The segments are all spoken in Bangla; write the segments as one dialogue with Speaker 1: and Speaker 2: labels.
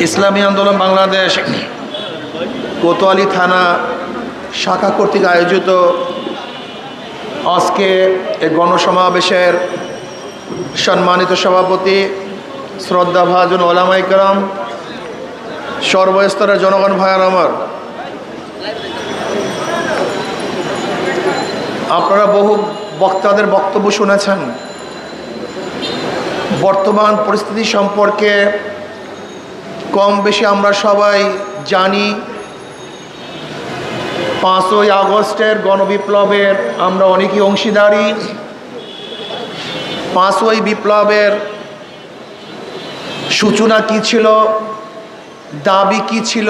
Speaker 1: ইসলামী আন্দোলন বাংলাদেশ কোতোয়ালি থানা শাখা কর্তৃক আয়োজিত আজকে এই গণসমাবেশের সম্মানিত সভাপতি শ্রদ্ধাভাজন ওলামায়ে কেরাম, সর্বস্তরের জনগণ ভাইয়ার আমার, আপনারা বহু বক্তাদের বক্তব্য শুনেছেন। বর্তমান পরিস্থিতি সম্পর্কে কম বেশি আমরা সবাই জানি। 5ই আগস্টের গণবিপ্লবের আমরা অনেকেই অংশীদারি। 5ই বিপ্লবের সূচনা কী ছিল, দাবি কী ছিল,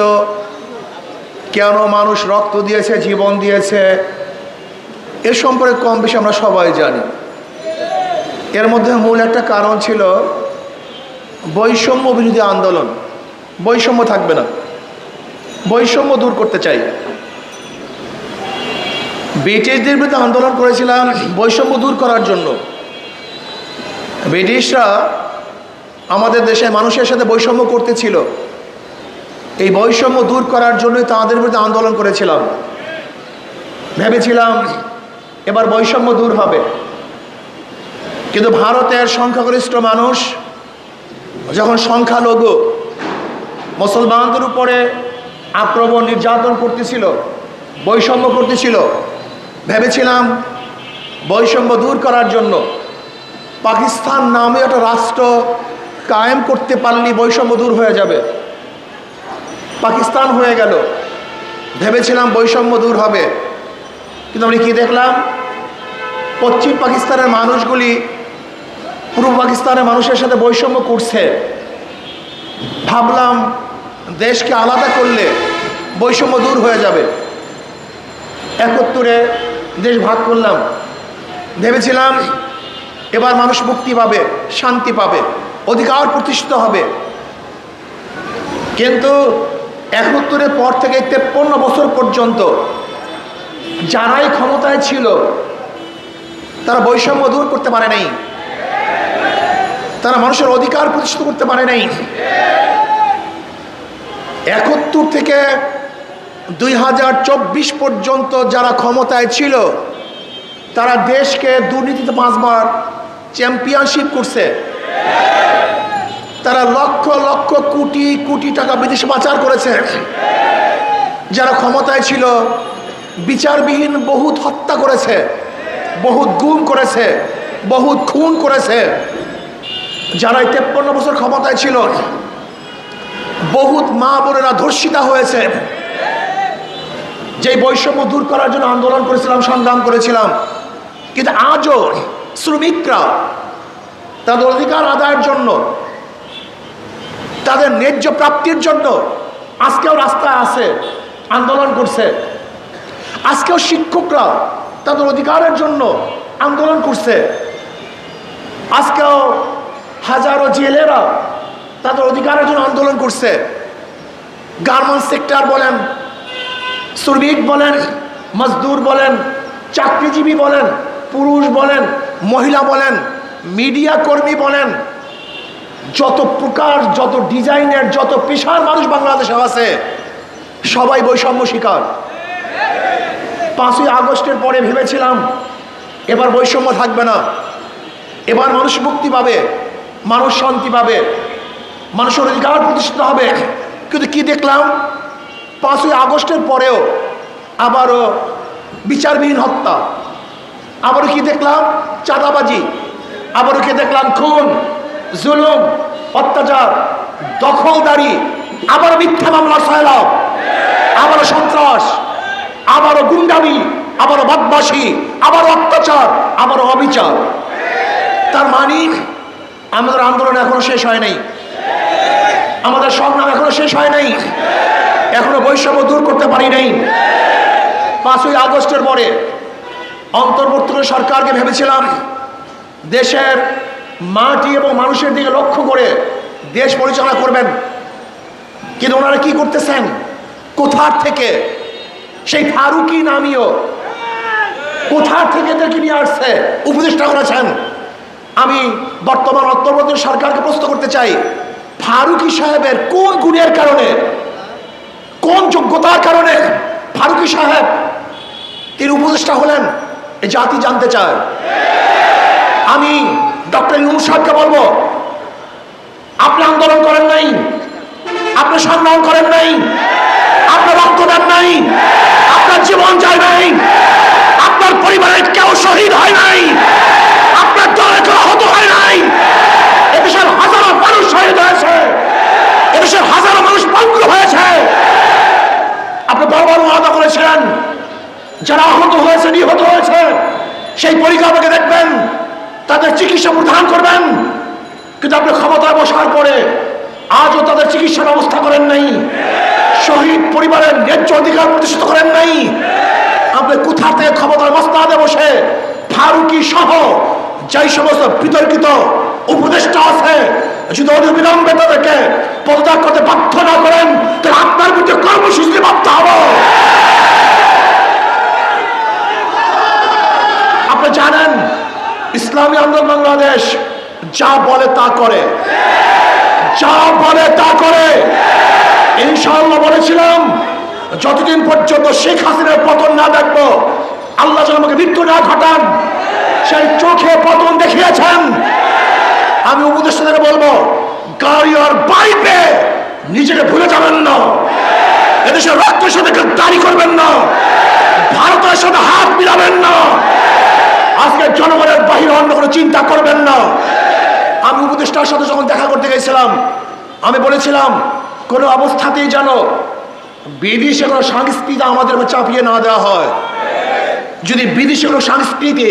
Speaker 1: কেন মানুষ রক্ত দিয়েছে, জীবন দিয়েছে, এ সম্পর্কে কম বেশি আমরা সবাই জানি। এর মধ্যে মূল একটা কারণ ছিল বৈষম্য বিরোধী আন্দোলন। বৈষম্য থাকবে না, বৈষম্য দূর করতে চাই। ব্রিটিশদের বিরুদ্ধে আন্দোলন করেছিলাম বৈষম্য দূর করার জন্য। ব্রিটিশরা আমাদের দেশে মানুষের সাথে বৈষম্য করতেছিল, এই বৈষম্য দূর করার জন্যই তাদের বিরুদ্ধে আন্দোলন করেছিলাম। ভেবেছিলাম এবার বৈষম্য দূর হবে, কিন্তু ভারতের সংখ্যাগরিষ্ঠ মানুষ যখন সংখ্যালঘু মুসলমানদের উপরে আক্রমণ নির্যাতন করতেছিল, বৈষম্য করতেছিল, ভেবেছিলাম বৈষম্য দূর করার জন্য পাকিস্তান নামে একটা রাষ্ট্র কায়েম করতে পারলে বৈষম্য দূর হয়ে যাবে। পাকিস্তান হয়ে গেল, ভেবেছিলাম বৈষম্য দূর হবে, কিন্তু আমরা কি দেখলাম? পশ্চিম পাকিস্তানের মানুষগুলি পূর্ব পাকিস্তানের মানুষের সাথে বৈষম্য করছে। ভাবলাম দেশকে আলাদা করলে বৈষম্য দূর হয়ে যাবে। 71-এ দেশ ভাগ করলাম, ভেবেছিলাম এবার মানুষ মুক্তি পাবে, শান্তি পাবে, অধিকার প্রতিষ্ঠিত হবে। কিন্তু 71-এর পর থেকে 53 বছর পর্যন্ত যারাই ক্ষমতায় ছিল তারা বৈষম্য দূর করতে পারে নাই, তারা মানুষের অধিকার প্রতিষ্ঠিত করতে পারে নাই। 71 থেকে 2024 পর্যন্ত যারা ক্ষমতায় ছিল তারা দেশকে দুর্নীতিতে 5 বার চ্যাম্পিয়নশিপ করছে। তারা লক্ষ লক্ষ কোটি কোটি টাকা বিদেশে পাচার করেছে। যারা ক্ষমতায় ছিল বিচারবিহীন বহুত হত্যা করেছে, বহুত গুম করেছে, বহুত খুন করেছে। যারা 53 বছর ক্ষমতায় ছিল বহুত মা বোনেরা ধর্ষিতা হয়েছে। যে বৈষম্য দূর করার জন্য আন্দোলন করেছিলাম, সংগ্রাম করেছিলাম, কিন্তু আজও শ্রমিকরা তাদের অধিকার আদায়ের জন্য, তাদের ন্যায্য প্রাপ্তির জন্য আজকেও রাস্তায় আছে, আন্দোলন করছে। আজকেও শিক্ষকরা তাদের অধিকারের জন্য আন্দোলন করছে। আজকেও হাজারো জেলেরা তাদের অধিকারের জন্য আন্দোলন করছে। গার্মেন্টস সেক্টর বলেন, শ্রমিক বলেন, মজদুর বলেন, চাকরিজীবী বলেন, পুরুষ বলেন, মহিলা বলেন, মিডিয়া কর্মী বলেন, যত প্রকার, যত ডিজাইনের, যত পেশার মানুষ বাংলাদেশে আছে সবাই বৈষম্য শিকার। 5ই আগস্টের পরে ভেবেছিলাম এবার বৈষম্য থাকবে না, এবার মানুষ মুক্তি পাবে, মানুষ শান্তি পাবে, মানুষের অধিকার প্রতিষ্ঠিত হবে। কিন্তু কি দেখলাম? 5ই আগস্টের পরেও আবারও বিচারবিহীন হত্যা, আবারও কি দেখলাম? চাঁদাবাজি, আবারও কি দেখলাম? খুন, জুলুম, অত্যাচার, দখলদারি, আবারও মিথ্যা মামলা সয়লাভ, আবারও সন্ত্রাস, আবারও গুন্ডামি, আবারও বদমাশি, আবারও অত্যাচার, আবারও অবিচার। তার মানে আমাদের আন্দোলন এখনো শেষ হয় নাই, আমাদের সংগ্রাম এখনো শেষ হয় নাই, এখনো বৈষম্য দূর করতে পারি নাই। 5ই আগস্টের পরে অন্তর্বর্তীকালীন সরকারকে ভেবেছিলাম দেশের মাটি এবং মানুষের দিকে লক্ষ্য করে দেশ পরিচালনা করবেন, কিন্তু ওনারা কি করতেছেন? কোথার থেকে সেই ফারুকি নামীয় কোথার থেকে এদেরকে নিয়ে আসছে, উপদেষ্টা করেছেন। আমি বর্তমান অন্তর্বর্তী সরকারকে প্রশ্ন করতে চাই, ফারুকী সাহেবের কোন গুণের কারণে, কোন যোগ্যতার কারণে ফারুকী সাহেব তিনি উপদেষ্টা হলেন, এই জাতি জানতে চায়। আমি ডক্টর ইউনূস সাহেবকে বলবো, আপনি আন্দোলন করেন নাই, আপনি সংগ্রাম করেন নাই, আপনার রক্ত দেন নাই, আপনার জীবন যায় নাই, আপনার পরিবারের কেউ শহীদ হয় নাই, আপনার দলে কেউ আহত হয় নাই, এদেশের হাজারো মানুষ শহীদ হয়েছে, এদেশের হাজারো মানুষ পঙ্গু হয়েছে। আপনি বারবার ওয়াদা করেছেন যারা আহত হয়েছে, নিহত হয়েছে, সেই পরিকাঠামোকে দেখবেন, তাদের চিকিৎসা প্রদান করবেন, কিন্তু আপনি ক্ষমতায় বসার পরে আজও তাদের চিকিৎসার ব্যবস্থা করেন নাই, শহীদ পরিবারের ন্যায্য অধিকার প্রতিষ্ঠিত করেন নাই। আপনি কোথা থেকে ক্ষমতার মসনদে বসে ফারুকী সহ যেই সমস্ত বিতর্কিত উপদেষ্টা আছে, যদি অবিলম্বে তাদেরকে পদত্যাগ করতে বাধ্য না করেন, তাহলে আপনার বিরুদ্ধে কর্মসূচি বাধ্য হব। আপনি জানেন ইসলামী আন্দোলন বাংলাদেশ যা বলে তা করে, যা বলে তা করে। ইনশাআল্লাহ বলেছিলাম যতদিন পর্যন্ত শেখ হাসিনার পতন না দেখবো, আল্লাহ যেন আমাকে মৃত্যু না ঘটান, সেই চোখে পতন দেখিয়েছেন। আমি উপদেষ্টাদের বলবো, গাড়ি আর বাইকে নিজেকে ভুলে যাবেন না, এদেশের রক্তের সাথে দাঁড়ি করবেন না, ভারতের সাথে হাত মিলাবেন না, আজকে জনগণের বাহিরে অন্য কোনো চিন্তা করবেন না। আমি উপদেষ্টার সাথে যখন দেখা করতে গেছিলাম, আমি বলেছিলাম কোন অবস্থাতেই যেন বিদেশে কোনো সংস্কৃতি আমাদের চাপিয়ে না দেওয়া হয়। যদি বিদেশে কোনো সংস্কৃতি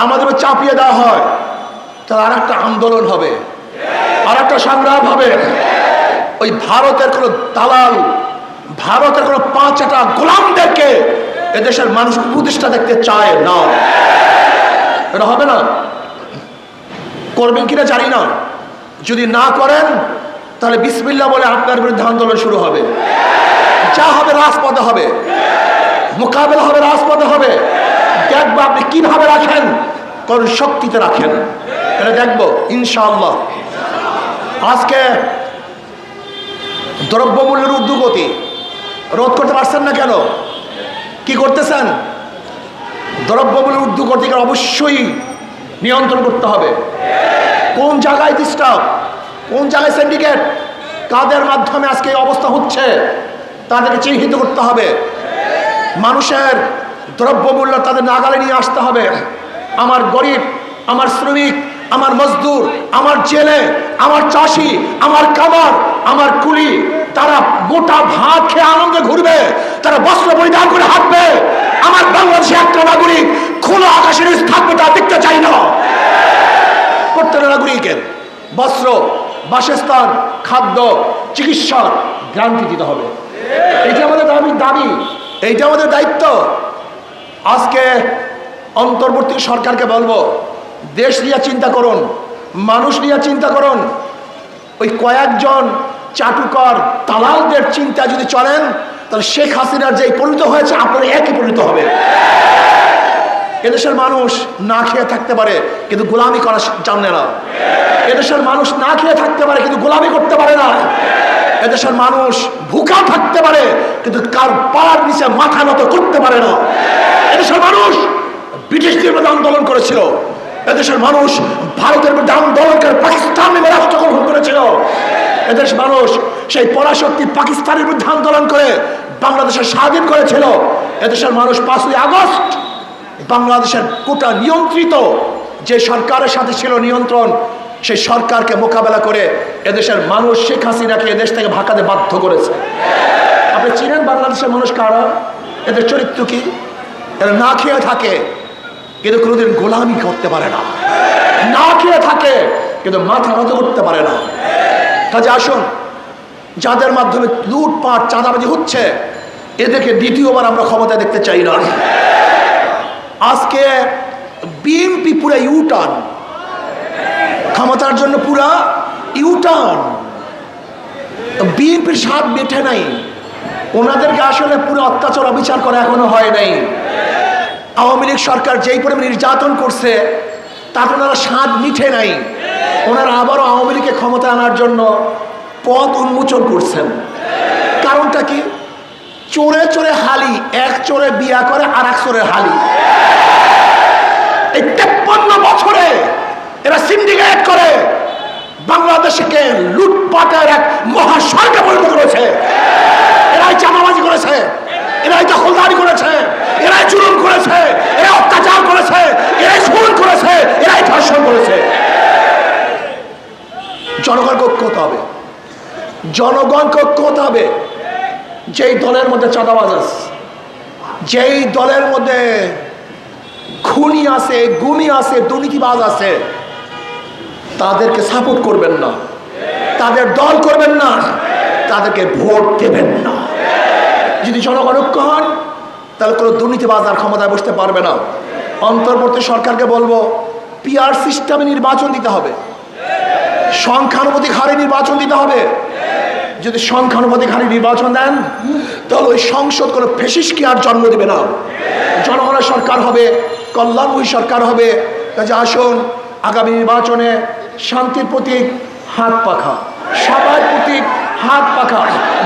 Speaker 1: আমাদের চাপিয়ে দেওয়া হয়, তাহলে আর একটা আন্দোলন হবে, আর একটা সংগ্রাম হবে। ওই ভারতের কোনো দালাল, ভারতের কোনো পাঁচটা গোলামদেরকে এদেশের মানুষ উপদেষ্টা দেখতে চায় না। এটা হবে না। করবেন কিনা জানি না, যদি না করেন তাহলে বিসমিল্লাহ বলে আপনার বিরুদ্ধে আন্দোলন শুরু হবে। যা হবে রাজপথে হবে, মোকাবেলা হবে রাজপথে হবে। দেখবো আপনি কিভাবে রাখেন, কোন শক্তিতে রাখেন, এটা দেখবো ইনশাআল্লাহ। আজকে দ্রব্যমূল্যের ঊর্ধ্বগতি রোধ করতে পারছেন না কেন? কি করতেছেন? দ্রব্যমূল্যের ঊর্ধ্বগতিকে অবশ্যই নিয়ন্ত্রণ করতে হবে। কোন জায়গায় ডিস্টার্ব, কোন জায়গায় সিন্ডিকেট, কাদের মাধ্যমে আজকে এই অবস্থা হচ্ছে, তাদেরকে চিহ্নিত করতে হবে। মানুষের দ্রব্যমূল্য তাদের নাগালে নিয়ে আসতে হবে। আমার গরিব, আমার শ্রমিক, আমার মজদুর, আমার জেলে, আমার চাষি, আমার কামার, আমার কুলি, তারা গোটা ভাত খেয়ে আনন্দে ঘুরবে, তারা বস্ত্র পরিধান করে হাঁটবে। আমার বাংলাদেশে একটা নাগরিক খোলা আকাশের নিচে থাকবে, তা দেখতে চাই না। প্রত্যেক নাগরিকের বস্ত্র, বাসস্থান, খাদ্য, চিকিৎসার গ্যারান্টি দিতে হবে। এইটা আমাদের দাবি, এইটা আমাদের দায়িত্ব। আজকে অন্তর্বর্তী সরকারকে বলবো, দেশ নিয়ে চিন্তা করুন, মানুষ নিয়ে চিন্তা করুন। ওই কয়েকজন চাটুকর দালালদের চিন্তা যদি চলেন, তাহলে শেখ হাসিনার যেই পরিণত হয়েছে আপনার একই পরিণত হবে। এদেশের মানুষ না খেয়ে থাকতে পারে কিন্তু গোলামি করা জানে না। এদেশের মানুষ না খেয়ে থাকতে পারে কিন্তু গোলামি করতে পারে না। এদেশের মানুষ ভুকা থাকতে পারে কিন্তু কার পাড়ার নিচে মাথা নত করতে পারে না। এদেশের মানুষ ব্রিটিশদের বিরুদ্ধে আন্দোলন করেছিল, এদেশের মানুষ ভারতের বিরুদ্ধে আন্দোলন করে পাকিস্তান রাষ্ট্র গ্রহণ করেছিল। এদেশের মানুষ সেই পরাশক্তি পাকিস্তানের বিরুদ্ধে আন্দোলন করে বাংলাদেশের স্বাধীন করেছিল। এদেশের মানুষ 5ই আগস্ট বাংলাদেশের কোটা নিয়ন্ত্রিত যে সরকারের সাথে ছিল নিয়ন্ত্রণ, সেই সরকারকে মোকাবেলা করে এদেশের মানুষ শেখ হাসিনাকে এদেশ থেকে ভাগাতে বাধ্য করেছে। আপনি চিনেন বাংলাদেশের মানুষ কারা, এদের চরিত্র কি? এরা না খেয়ে থাকে কিন্তু কোনোদিন গোলামি করতে পারে না, না খেয়ে থাকে কিন্তু মাথা নত করতে পারে না। কাজে আসুন, যাদের মাধ্যমে লুটপাট চাঁদাবাজি হচ্ছে, এদেরকে দ্বিতীয়বার আমরা ক্ষমতায় দেখতে চাই না। আজকে বিএনপি পুরো ইউটার্ন, ক্ষমতার জন্য পুরা ইউটার্ন। বিএনপির স্বাদ মেটে নাই, ওনাদেরকে আসলে পুরো অত্যাচার অবিচার করা এখনো হয় নাই। আওয়ামী লীগ সরকার যেই পরিমাণ নির্যাতন করছে তাতে ওনারা স্বাদ মিঠে নাই। ওনারা আবারও আওয়ামী লীগকে ক্ষমতা আনার জন্য পথ উন্মোচন করছেন। কারণটা কি? চোরে চোরে হালি, এক চোরে বিয়া করে আর এক চোরে হালি। এই 53 বছরে এরা সিন্ডিকেট করে বাংলাদেশকে লুটপাটের এক মহাসড়কে পরিণত করেছে। এরাই চাঁদাবাজি করেছে, এরাই দখলদারি করেছে, এরাই জুলুম করেছে, এরা অত্যাচার করেছে, এরাই খুন করেছে, এরাই ধর্ষণ করেছে। জনগণকে ঐক্য হতে হবে, জনগণকে ঐক্য হতে হবে। যেই দলের মধ্যে চাঁদাবাজ আছে, যেই দলের মধ্যে খুনি আছে, গুমি আছে, দুর্নীতিবাজ আছে, তাদেরকে সাপোর্ট করবেন না, তাদের দল করবেন না, তাদেরকে ভোট দেবেন না। যদি জনগণ ঐক্য হন তাহলে কোনো দুর্নীতিবাজ আর ক্ষমতায় বসতে পারবে না। অন্তর্বর্তী সরকারকে বলবো, পিআর সিস্টেমে নির্বাচন দিতে হবে, সংখ্যানুপাতিক হারে নির্বাচন দিতে হবে। যদি সংখ্যানুপাতিক হারে নির্বাচন দেন তাহলে ওই সংসদ কোনো ফেসিস্টকে আর জন্ম দেবে না। জনগণের সরকার হবে, কল্যাণময়ী সরকার হবে। কাজে আসুন, আগামী নির্বাচনে শান্তির প্রতীক হাত পাখা, সবার প্রতীক হাত পাখা,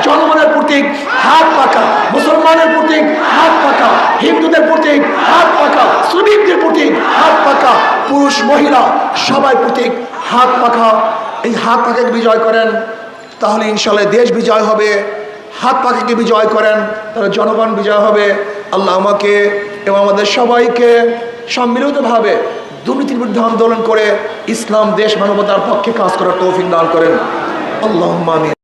Speaker 1: জনগণের প্রতীক হাত পাখা, মুসলমানের প্রতীক হাত পাখা, হিন্দুদের প্রতীক হাত পাখা, শ্রমিকদের প্রতীক হাত পাখা, পুরুষ মহিলা সবাই প্রতীক হাত পাখা। এই হাত পাখাকে বিজয় করেন তাহলে ইনশাআল্লাহ দেশ বিজয় হবে। হাত পাখাকে বিজয় করেন তাহলে জনগণ বিজয় হবে। আল্লাহ আমাকে এবং আমাদের সবাইকে সম্মিলিতভাবে দুর্নীতির বিরুদ্ধে আন্দোলন করে ইসলাম, দেশ, মানবতার পক্ষে কাজ করার তৌফিক দান করেন। আল্লাহুম্মা আমিন।